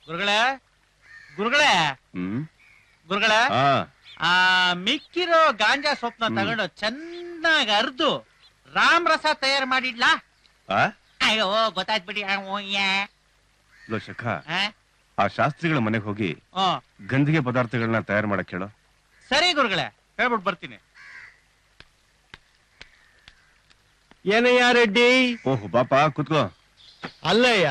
ಗುರುಗಳೇ ಗುರುಗಳೇ ಗುರುಗಳೇ ಮಿಕ್ಕಿರೋ ಗಾಂಜಾ ಸೊಪ್ಪನ್ನ ತಗೊಂಡು ಚೆನ್ನಾಗಿ ಅರ್ದು ರಾಮ್ ರಸ ತಯಾರು ಮಾಡಿಡ್ಲಾ? ಅಯ್ಯೋ ಗೊತ್ತಾಯ್ತು ಬಿಡಿ. ಆ ಶಾಸ್ತ್ರಿಗಳ ಮನೆಗೆ ಹೋಗಿ ಗಂಧಿಗೆ ಪದಾರ್ಥಗಳನ್ನ ತಯಾರು ಮಾಡಕ್ ಹೇಳೋ. ಸರಿ ಗುರುಗಳೇ, ಹೇಳ್ಬಿಟ್ಟು ಬರ್ತೀನಿ. ಏನಯ್ಯ ರೆಡ್ಡಿ? ಓಹ್ ಬಾಪ ಕುತ್ಕೋ. ಅಲ್ಲಯ್ಯ,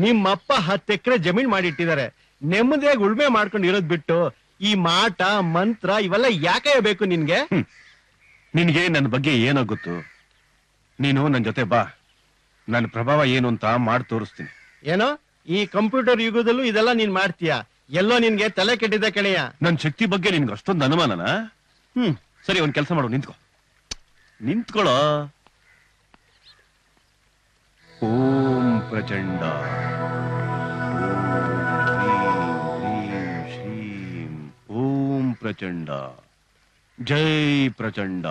ನಿಮ್ಮಪ್ಪ 10 ಎಕರೆ ಜಮೀನ್ ಮಾಡಿಟ್ಟಿದ್ದಾರೆ. ನೆಮ್ಮದಿಯಾಗಿ ಉಳ್ಮೆ ಮಾಡ್ಕೊಂಡು ಇರೋದ್ ಬಿಟ್ಟು ಈ ಮಾಟ ಮಂತ್ರ ಇವೆಲ್ಲ ಯಾಕೆ ಬೇಕು ನಿನ್ಗೆ? ನಿನ್ಗೆ ನನ್ನ ಬಗ್ಗೆ ಏನೋ ಗೊತ್ತು. ನೀನು ನನ್ ಜೊತೆ ಬಾ, ನನ್ನ ಪ್ರಭಾವ ಏನು ಅಂತ ಮಾಡಿ ತೋರಿಸ್ತೀನಿ. ಏನೋ ಈ ಕಂಪ್ಯೂಟರ್ ಯುಗದಲ್ಲೂ ಇದೆಲ್ಲ ನೀನ್ ಮಾಡ್ತೀಯ? ಎಲ್ಲೋ ನಿನ್ಗೆ ತಲೆ ಕೆಟ್ಟಿದ್ದ ಕಣಯ್ಯ. ನನ್ ಶಕ್ತಿ ಬಗ್ಗೆ ನಿನ್ಗೆ ಅಷ್ಟೊಂದು ಅನುಮಾನನಾ? ಸರಿ, ಒಂದ್ ಕೆಲಸ ಮಾಡು, ನಿಂತ್ಕೊಳ್ಳೋ. ಓಂ ಪ್ರಚಂಡ, ಓಂ ಪ್ರಚಂಡ, ಜೈ ಪ್ರಚಂಡ,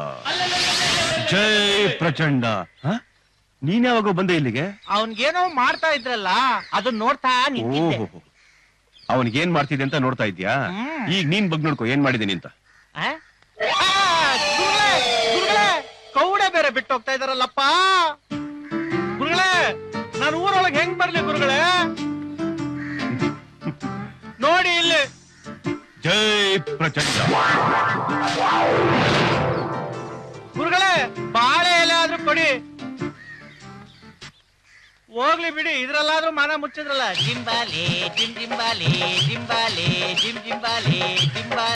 ಜೈ ಪ್ರಚಂಡ. ನೀನ್ ಯಾವಾಗ ಬಂದೆ ಇಲ್ಲಿಗೆ? ಅವನ್ಗೇನೋ ಮಾಡ್ತಾ ಇದ್ರಲ್ಲ, ಅದನ್ನ ನೋಡ್ತಾ ನಿಂತಿದ್ದೆ. ಅವನಿಗೇನ್ ಮಾಡ್ತಿದ್ದೆ ಅಂತ ನೋಡ್ತಾ ಇದ್ಯಾ? ಈಗ ನೀನ್ ಬಗ್ಗೆ ನೋಡ್ಕೋ ಏನ್ ಮಾಡಿದೀನಿ ಅಂತ. ಕೌಡೆ ಬೇರೆ ಬಿಟ್ಟು ಹೋಗ್ತಾ ಇದಾರಲ್ಲಪ್ಪ. ಗುರುಗಳೇ, ನಾನು ಊರೊಳಗೆ ಹೆಂಗ್ ಬರ್ಲಿ ಗುರುಗಳೇ? ನೋಡಿ ಇಲ್ಲಿ. ಜೈ ಪ್ರಚಂಡ. ಗುರುಗಳೇ, ಬಾಳೆ ಎಲೆ ಆದ್ರೂ ಕೊಡಿ. ಹೋಗ್ಲಿ ಬಿಡಿ, ಇದ್ರಲ್ಲಾದ್ರೂ ಮನ ಮುಚ್ಚಿದ್ರಲ್ಲ. ಜಿಂಬಾಲೆ ಜಿಂಬಾಲೆ ಜಿಂಬಾಲೆ ಜಿಂಬಾಲೆ ಜಿಂಬಾಲೆ.